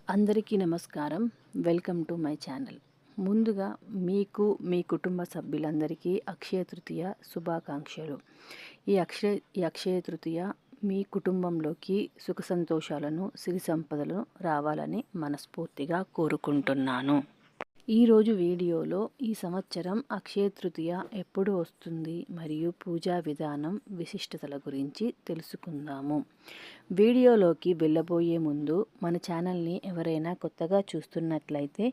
అందరికీ నమస్కారం. Welcome to my channel. ముందుగా మీకు మీ కుటుంబ సభ్యులందరికీ అక్షయ తృతీయ శుభాకాంక్షలు. ఈ అక్షయ తృతీయ మీ కుటుంబంలోకి సుఖ సంతోషాలను, సిరి సంపదలను రావాలని మనస్ఫూర్తిగా కోరుకుంటున్నాను. ఈరోజు వీడియోలో ఈ సంవత్సరం అక్షయ తృతీయ ఎప్పుడు వస్తుంది మరియు పూజా విధానం విశిష్టతల గురించి తెలుసుకుందాము. వీడియోలోకి వెళ్ళబోయే ముందు మన ఛానల్ని ఎవరైనా కొత్తగా చూస్తున్నట్లయితే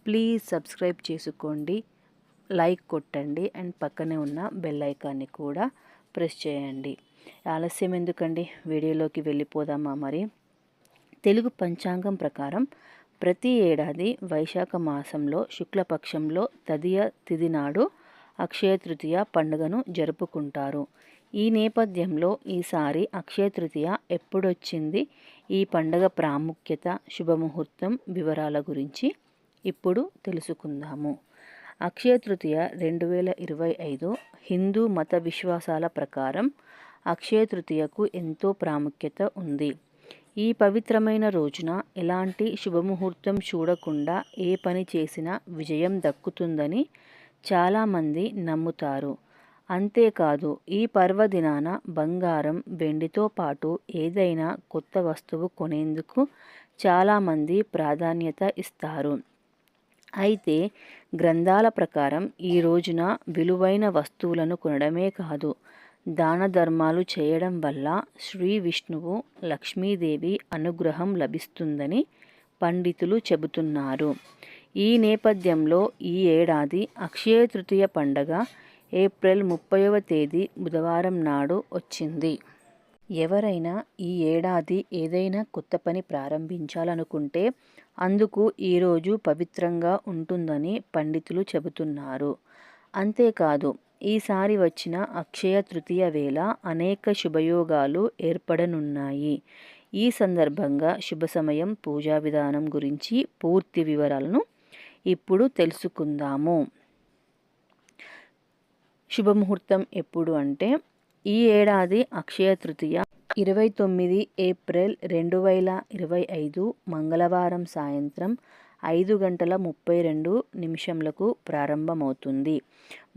ప్లీజ్ సబ్స్క్రైబ్ చేసుకోండి, లైక్ కొట్టండి అండ్ పక్కనే ఉన్న బెల్ ఐకాన్ని కూడా ప్రెస్ చేయండి. ఆలస్యం ఎందుకండి, వీడియోలోకి వెళ్ళిపోదామా మరి. తెలుగు పంచాంగం ప్రకారం ప్రతి ఏడాది వైశాఖ మాసంలో శుక్లపక్షంలో తదియ తిథి నాడు అక్షయ తృతీయ పండుగను జరుపుకుంటారు. ఈ నేపథ్యంలో ఈసారి అక్షయ తృతీయ ఎప్పుడొచ్చింది, ఈ పండుగ ప్రాముఖ్యత, శుభముహూర్తం వివరాల గురించి ఇప్పుడు తెలుసుకుందాము. అక్షయ తృతీయ 2025 హిందూ మత విశ్వాసాల ప్రకారం అక్షయ తృతీయకు ఎంతో ప్రాముఖ్యత ఉంది. ఈ పవిత్రమైన రోజున ఎలాంటి శుభముహూర్తం చూడకుండా ఏ పని చేసినా విజయం దక్కుతుందని చాలామంది నమ్ముతారు. అంతేకాదు, ఈ పర్వదినాన బంగారం, వెండితో పాటు ఏదైనా కొత్త వస్తువు కొనేందుకు చాలామంది ప్రాధాన్యత ఇస్తారు. అయితే గ్రంథాల ప్రకారం ఈ రోజున విలువైన వస్తువులను కొనడమే కాదు, దాన ధర్మాలు చేయడం వల్ల శ్రీ విష్ణువు, లక్ష్మీదేవి అనుగ్రహం లభిస్తుందని పండితులు చెబుతున్నారు. ఈ నేపథ్యంలో ఈ ఏడాది అక్షయ తృతీయ పండగ ఏప్రిల్ 30వ తేదీ బుధవారం నాడు వచ్చింది. ఎవరైనా ఈ ఏడాది ఏదైనా కొత్త పని ప్రారంభించాలనుకుంటే అందుకు ఈరోజు పవిత్రంగా ఉంటుందని పండితులు చెబుతున్నారు. అంతేకాదు, ఈసారి వచ్చిన అక్షయ తృతీయ వేళ అనేక శుభయోగాలు ఏర్పడనున్నాయి. ఈ సందర్భంగా శుభ సమయం, పూజా విధానం గురించి పూర్తి వివరాలను ఇప్పుడు తెలుసుకుందాము. శుభముహూర్తం ఎప్పుడు అంటే, ఈ ఏడాది అక్షయ తృతీయ 29 ఏప్రిల్ 2025 మంగళవారం సాయంత్రం 5:32 ప్రారంభమవుతుంది.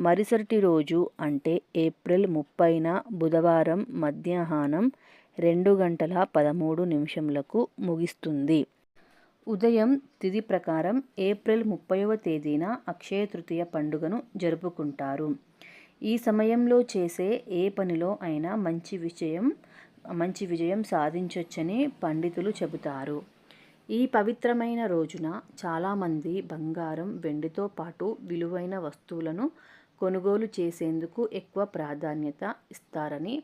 మరుసటి రోజు అంటే ఏప్రిల్ 30న బుధవారం మధ్యాహ్నం 2:13 ముగిస్తుంది. ఉదయం తిథి ప్రకారం ఏప్రిల్ 30వ తేదీన అక్షయ తృతీయ పండుగను జరుపుకుంటారు. ఈ సమయంలో చేసే ఏ పనిలో అయినా మంచి విజయం సాధించొచ్చని పండితులు చెబుతారు. ఈ పవిత్రమైన రోజున చాలామంది బంగారం, వెండితో పాటు విలువైన వస్తువులను కొనుగోలు చేసేందుకు ఎక్కువ ప్రాధాన్యత ఇస్తారని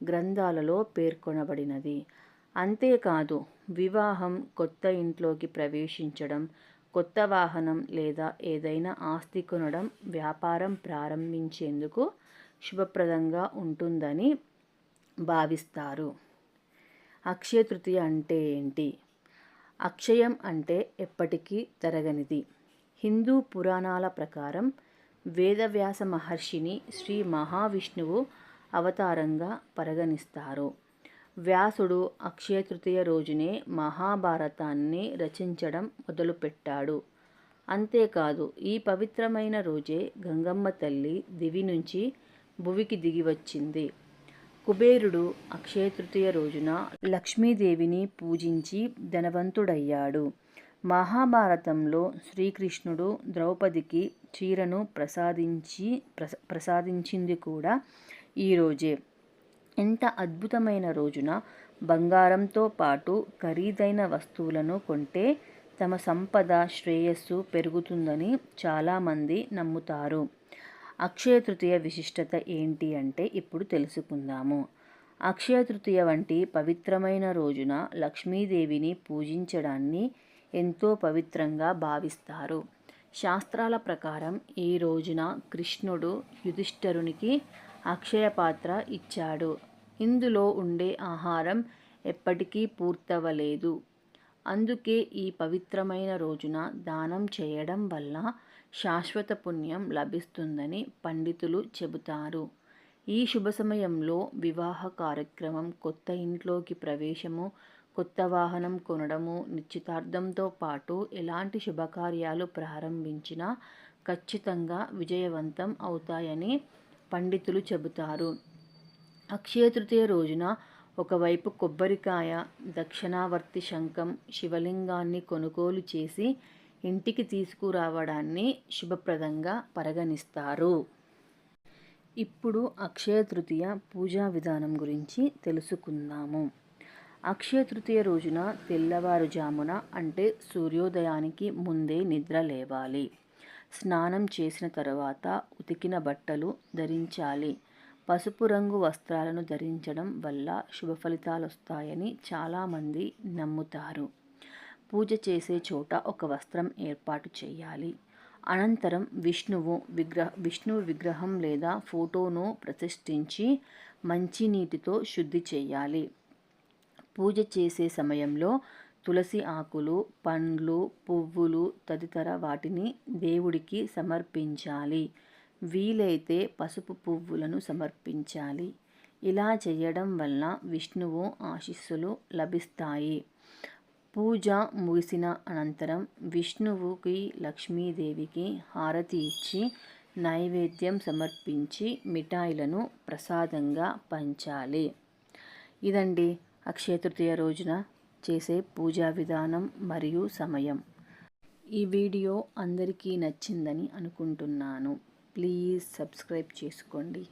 గ్రంథాలలో పేర్కొనబడినది. అంతేకాదు, వివాహం, కొత్త ఇంట్లోకి ప్రవేశించడం, కొత్త వాహనం లేదా ఏదైనా ఆస్తి కొనడం, వ్యాపారం ప్రారంభించేందుకు శుభప్రదంగా ఉంటుందని భావిస్తారు. అక్షయ తృతీయ అంటే ఏంటి? అక్షయం అంటే ఎప్పటికీ తరగనిది. హిందూ పురాణాల ప్రకారం వేదవ్యాస మహర్షిని శ్రీ మహావిష్ణువు అవతారంగా పరిగణిస్తారు. వ్యాసుడు అక్షయ తృతీయ రోజునే మహాభారతాన్ని రచించడం మొదలుపెట్టాడు. అంతేకాదు, ఈ పవిత్రమైన రోజే గంగమ్మ తల్లి దివి నుంచి భువికి దిగివచ్చింది. కుబేరుడు అక్షయ తృతీయ రోజున లక్ష్మీదేవిని పూజించి ధనవంతుడయ్యాడు. మహాభారతంలో శ్రీకృష్ణుడు ద్రౌపదికి చీరను ప్రసాదించింది కూడా ఈరోజే. ఇంత అద్భుతమైన రోజున బంగారంతో పాటు ఖరీదైన వస్తువులను కొంటే తమ సంపద, శ్రేయస్సు పెరుగుతుందని చాలామంది నమ్ముతారు. అక్షయ తృతీయ విశిష్టత ఏంటి అంటే ఇప్పుడు తెలుసుకుందాము. అక్షయ తృతీయ వంటి పవిత్రమైన రోజున లక్ష్మీదేవిని పూజించడాన్ని ఎంతో పవిత్రంగా భావిస్తారు. శాస్త్రాల ప్రకారం ఈ రోజున కృష్ణుడు యుధిష్ఠిరునికి అక్షయ పాత్ర ఇచ్చాడు. ఇందులో ఉండే ఆహారం ఎప్పటికీ పూర్తవలేదు. అందుకే ఈ పవిత్రమైన రోజున దానం చేయడం వల్ల శాశ్వత పుణ్యం లభిస్తుందని పండితులు చెబుతారు. ఈ శుభ సమయంలో వివాహ కార్యక్రమం, కొత్త ఇంట్లోకి ప్రవేశము, కొత్త వాహనం కొనడము, నిశ్చితార్థంతో పాటు ఎలాంటి శుభకార్యాలు ప్రారంభించినా ఖచ్చితంగా విజయవంతం అవుతాయని పండితులు చెబుతారు. అక్షయ తృతీయ రోజున ఒకవైపు కొబ్బరికాయ, దక్షిణావర్తి శంఖం, శివలింగాన్ని కొనుగోలు చేసి ఇంటికి తీసుకురావడాన్ని శుభప్రదంగా పరిగణిస్తారు. ఇప్పుడు అక్షయ తృతీయ పూజా విధానం గురించి తెలుసుకుందాము. అక్షయ తృతీయ రోజున తెల్లవారుజామున అంటే సూర్యోదయానికి ముందే నిద్ర లేవాలి. స్నానం చేసిన తరువాత ఉతికిన బట్టలు ధరించాలి. పసుపు రంగు వస్త్రాలను ధరించడం వల్ల శుభ ఫలితాలొస్తాయని చాలామంది నమ్ముతారు. పూజ చేసే చోట ఒక వస్త్రం ఏర్పాటు చేయాలి. అనంతరం విష్ణువు విగ్రహం లేదా ఫోటోను ప్రతిష్ఠించి మంచినీటితో శుద్ధి చేయాలి. పూజ చేసే సమయంలో తులసి ఆకులు, పండ్లు, పువ్వులు తదితర వాటిని దేవుడికి సమర్పించాలి. వీలైతే పసుపు పువ్వులను సమర్పించాలి. ఇలా చేయడం వల్ల విష్ణువు ఆశీస్సులు లభిస్తాయి. పూజ ముగిసిన అనంతరం విష్ణువుకి, లక్ష్మీదేవికి హారతి ఇచ్చి నైవేద్యం సమర్పించి మిఠాయిలను ప్రసాదంగా పంచాలి. ఇదండి అక్షయ తృతీయ రోజున చేసే పూజా విధానం మరియు సమయం. ఈ వీడియో అందరికీ నచ్చిందని అనుకుంటున్నాను. ప్లీజ్ సబ్స్క్రైబ్ చేసుకోండి.